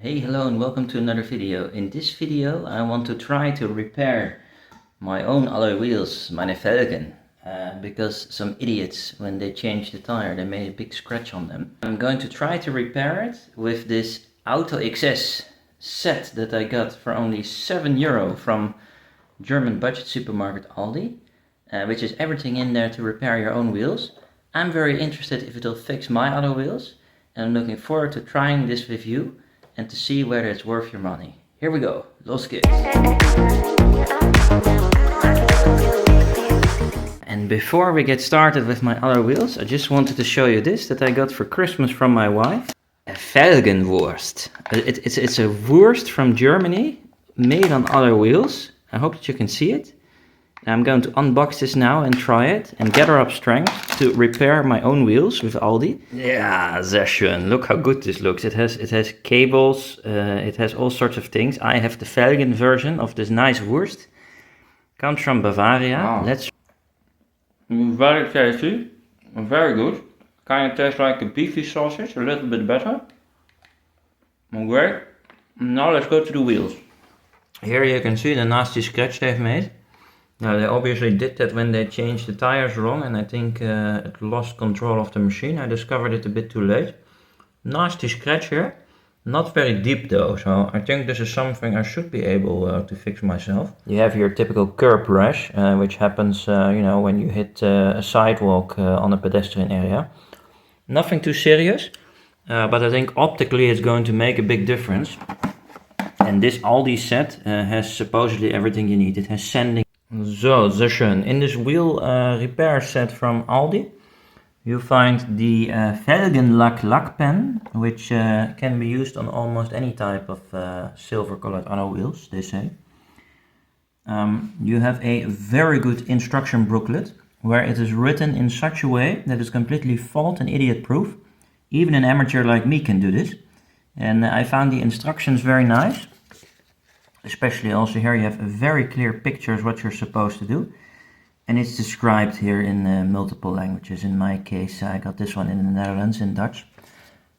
Hey, hello and welcome to another video. In this video I want to try to repair my own alloy wheels, meine Felgen, because some idiots, when they changed the tire, they made a big scratch on them. I'm going to try to repair it with this Auto XS set that I got for only €7 from German budget supermarket Aldi, which is everything in there to repair your own wheels. I'm very interested if it will fix my auto wheels, and I'm looking forward to trying this with you and to see whether it's worth your money. Here we go, los geht's! And before we get started with my alloy wheels, I just wanted to show you this that I got for Christmas from my wife. A Felgen Wurst. It's a Wurst from Germany, made on alloy wheels. I hope that you can see it. I'm going to unbox this now and try it and gather up strength to repair my own wheels with Aldi. Yeah, sehr schön. Look how good this looks. It has cables, it has all sorts of things. I have the Felgen version of this nice Wurst. Comes from Bavaria. Wow. Let's... Very tasty, very good. Kind of tastes like a beefy sausage, a little bit better. Great. Now let's go to the wheels. Here you can see the nasty scratch they've made. Now they obviously did that when they changed the tires wrong, and I think it lost control of the machine. I discovered it a bit too late. Nasty scratch here, not very deep though, so I think this is something I should be able to fix myself. You have your typical curb rash, which happens you know, when you hit a sidewalk on a pedestrian area. Nothing too serious, but I think optically it's going to make a big difference. And this Aldi set has supposedly everything you need. It has sanding. So, sehr schön. In this wheel repair set from Aldi, you find the Felgen lack pen, which can be used on almost any type of silver colored alloy wheels, they say. You have a very good instruction booklet, where it is written in such a way that it's completely fault and idiot proof. Even an amateur like me can do this. And I found the instructions very nice. Especially also here you have very clear pictures what you're supposed to do, and it's described here in multiple languages. In my case I got this one in the Netherlands in Dutch.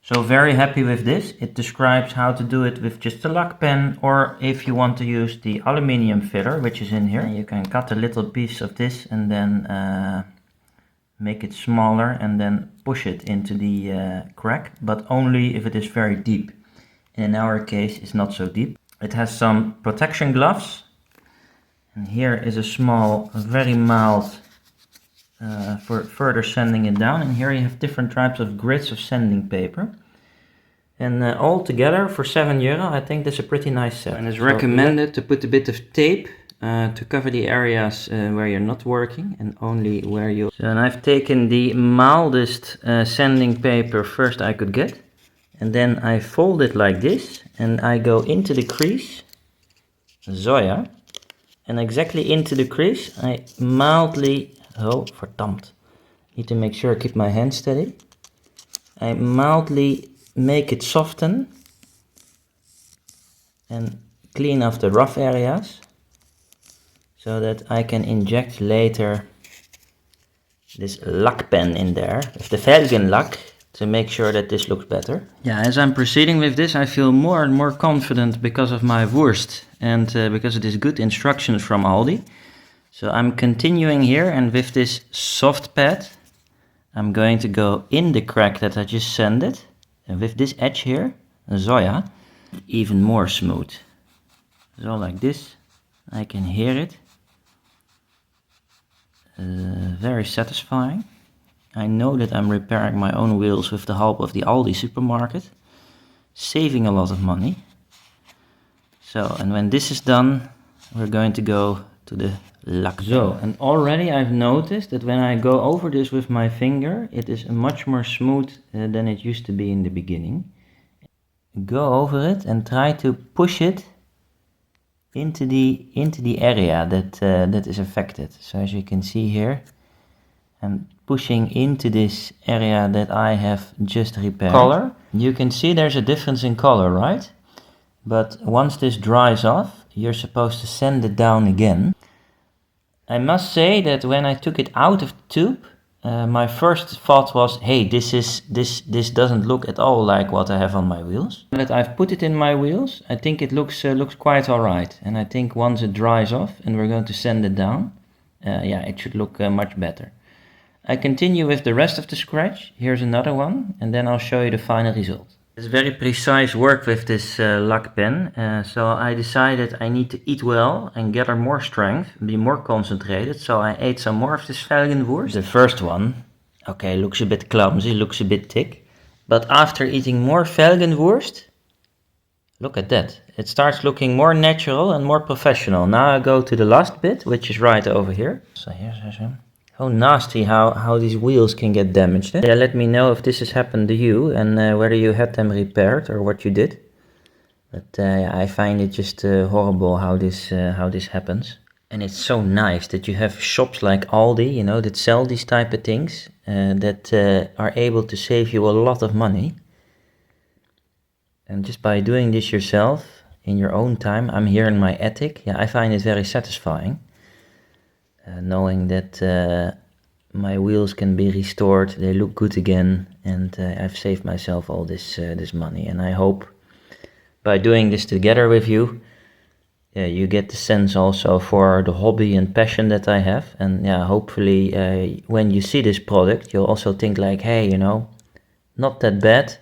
So very happy with this. It describes how to do it with just a lack pen, or if you want to use the aluminium filler which is in here, you can cut a little piece of this and then make it smaller and then push it into the crack, but only if it is very deep. In our case it's not so deep. It has some protection gloves, and here is a small, very mild for further sanding it down, and here you have different types of grids of sanding paper. And all together for €7, I think this is a pretty nice set. And it's recommended to put a bit of tape to cover the areas where you're not working and only where you... So, and I've taken the mildest sanding paper first I could get. And then I fold it like this, and I go into the crease, so yeah, and exactly into the crease I mildly, oh verdammt, need to make sure I keep my hand steady. I mildly make it soften and clean off the rough areas, so that I can inject later this lack pen in there, with the Felgen lack, to make sure that this looks better. Yeah, as I'm proceeding with this, I feel more and more confident because of my Wurst and because of these good instructions from Aldi. So I'm continuing here, and with this soft pad, I'm going to go in the crack that I just sanded, and with this edge here, so yeah, even more smooth. So like this, I can hear it. Very satisfying. I know that I'm repairing my own wheels with the help of the Aldi supermarket, saving a lot of money. So, and when this is done, we're going to go to the lack. So, and already I've noticed that when I go over this with my finger, it is much more smooth than it used to be in the beginning. Go over it and try to push it into the area that is affected. So as you can see here, I'm pushing into this area that I have just repaired. Color, you can see there's a difference in color, right? But once this dries off, you're supposed to sand it down again. I must say that when I took it out of the tube, my first thought was, hey, this doesn't look at all like what I have on my wheels. Now that I've put it in my wheels, I think it looks quite alright. And I think once it dries off and we're going to sand it down, yeah, it should look much better. I continue with the rest of the scratch. Here's another one, and then I'll show you the final result. It's very precise work with this lac pen, so I decided I need to eat well and gather more strength, be more concentrated, so I ate some more of this Felgen Wurst. The first one, okay, looks a bit clumsy, looks a bit thick, but after eating more Felgen Wurst, look at that, it starts looking more natural and more professional. Now I go to the last bit, which is right over here. So here's him. How nasty how these wheels can get damaged. Eh? Yeah, let me know if this has happened to you and whether you had them repaired or what you did. But yeah, I find it just horrible how this happens. And it's so nice that you have shops like Aldi, you know, that sell these type of things that are able to save you a lot of money. And just by doing this yourself in your own time, I'm here in my attic. Yeah, I find it very satisfying. Knowing that my wheels can be restored, they look good again, and I've saved myself all this money. And I hope by doing this together with you, you get the sense also for the hobby and passion that I have. And yeah, hopefully when you see this product, you'll also think like, hey, you know, not that bad.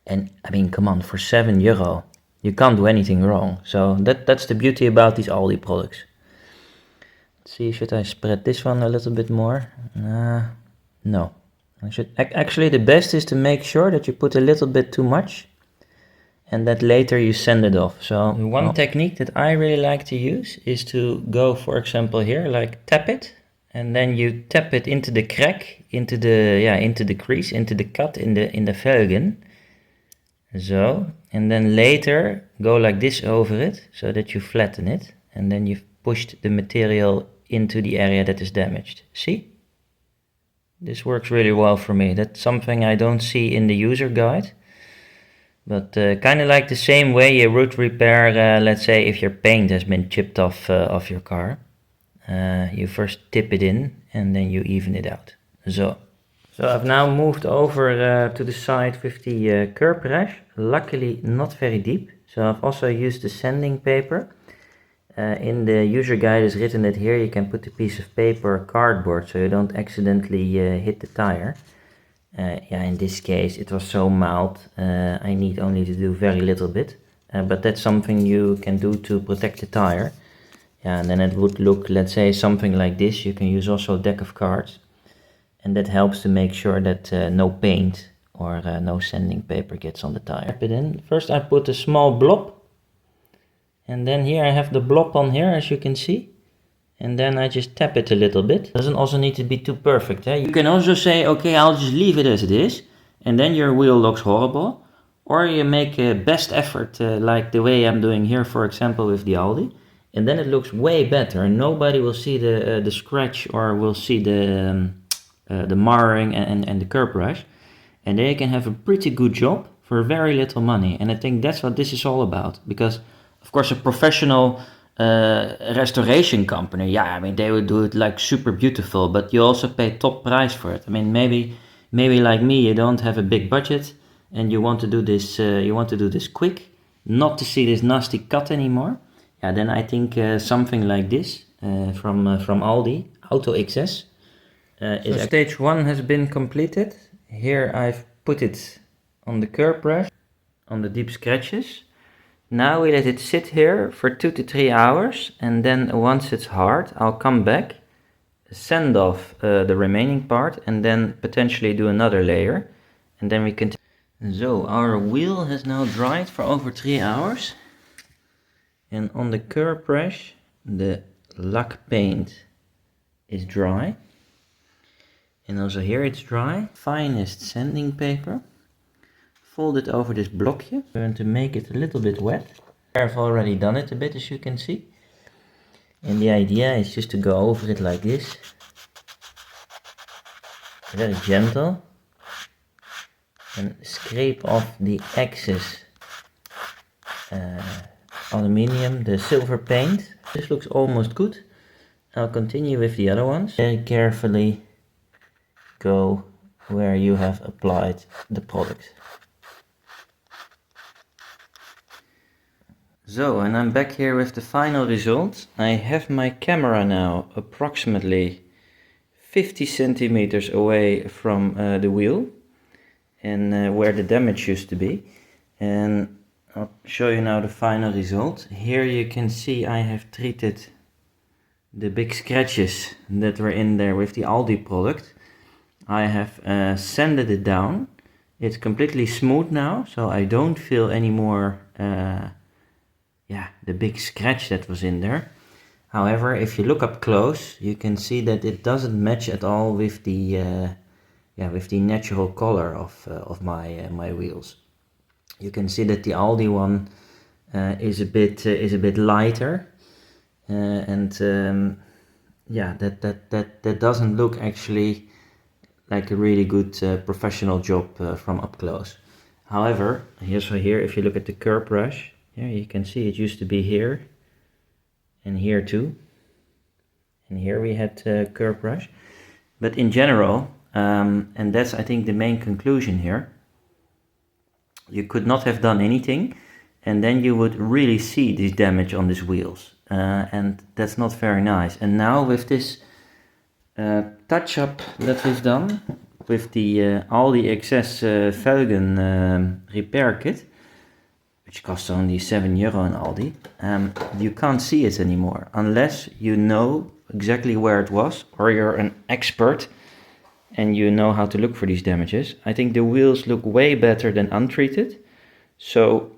And I mean, come on, for €7, you can't do anything wrong. So that's the beauty about these Aldi products. See, should I spread this one a little bit more? No. I should actually, the best is to make sure that you put a little bit too much and that later you sand it off. So one technique that I really like to use is to go, for example, here, like tap it, and then you tap it into the crack, into the crease, into the cut in the Felgen. So, and then later go like this over it so that you flatten it, and then you've pushed the material into the area that is damaged. See? This works really well for me. That's something I don't see in the user guide. But kind of like the same way you would repair, let's say, if your paint has been chipped off your car. You first tip it in and then you even it out. So I've now moved over to the side with the curb rash. Luckily not very deep. So I've also used the sanding paper. In the user guide is written that here you can put a piece of paper or cardboard so you don't accidentally hit the tire. Yeah, in this case it was so mild, I need only to do very little bit. But that's something you can do to protect the tire. Yeah, and then it would look, let's say, something like this. You can use also a deck of cards. And that helps to make sure that no paint or no sanding paper gets on the tire. First I put a small blob. And then here I have the blob on here, as you can see. And then I just tap it a little bit. Doesn't also need to be too perfect. You can also say, okay, I'll just leave it as it is. And then your wheel looks horrible. Or you make a best effort, like the way I'm doing here, for example, with the Aldi. And then it looks way better. Nobody will see the scratch or will see the marring and the curb rash. And they can have a pretty good job for very little money. And I think that's what this is all about. Because of course, a professional restoration company, yeah, I mean, they would do it like super beautiful, but you also pay top price for it. I mean, maybe like me, you don't have a big budget and you want to do this, quick, not to see this nasty cut anymore. Yeah, then I think something like this from Aldi, Auto XS. So stage 1 has been completed. Here I've put it on the curb rash, on the deep scratches. Now we let it sit here for 2 to 3 hours, and then once it's hard, I'll come back, sand off the remaining part, and then potentially do another layer, and then we continue. So our wheel has now dried for over 3 hours, and on the curb rash, the lac paint is dry, and also here it's dry. Finest sanding paper. Fold it over this blockje. I'm going to make it a little bit wet. I've already done it a bit, as you can see. And the idea is just to go over it like this. Very gentle. And scrape off the excess aluminium, the silver paint. This looks almost good. I'll continue with the other ones. Very carefully go where you have applied the product. So, and I'm back here with the final result. I have my camera now approximately 50 centimeters away from the wheel and where the damage used to be. And I'll show you now the final result. Here you can see I have treated the big scratches that were in there with the Aldi product. I have sanded it down. It's completely smooth now, so I don't feel any more the big scratch that was in there. However, if you look up close, you can see that it doesn't match at all with the natural color of my wheels. You can see that the Aldi one is a bit lighter, that doesn't look actually like a really good professional job from up close. However, here if you look at the curb brush, here you can see it used to be here and here too, and here we had curb brush. But in general, and that's I think the main conclusion here, you could not have done anything, and then you would really see this damage on these wheels, and that's not very nice. And now with this touch-up that we've done with the Aldi XS Felgen repair kit, which costs only €7 in Aldi, you can't see it anymore unless you know exactly where it was or you're an expert and you know how to look for these damages. I think the wheels look way better than untreated. So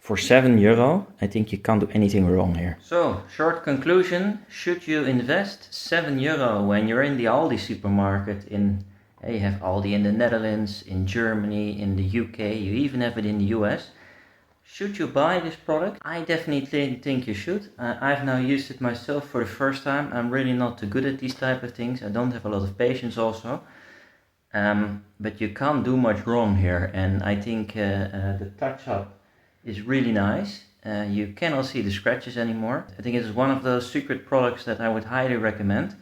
for €7, I think you can't do anything wrong here. So, short conclusion, should you invest €7 when you're in the Aldi supermarket you have Aldi in the Netherlands, in Germany, in the UK, you even have it in the US. Should you buy this product? I definitely think you should. I've now used it myself for the first time. I'm really not too good at these type of things. I don't have a lot of patience also. But you can't do much wrong here. And I think the touch-up is really nice. You cannot see the scratches anymore. I think it is one of those secret products that I would highly recommend.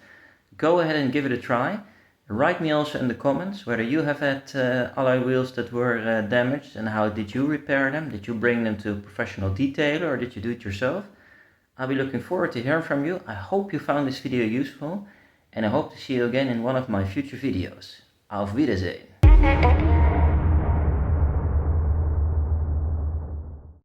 Go ahead and give it a try. Write me also in the comments whether you have had alloy wheels that were damaged and how did you repair them? Did you bring them to a professional detailer or did you do it yourself? I'll be looking forward to hearing from you. I hope you found this video useful and I hope to see you again in one of my future videos. Auf Wiedersehen!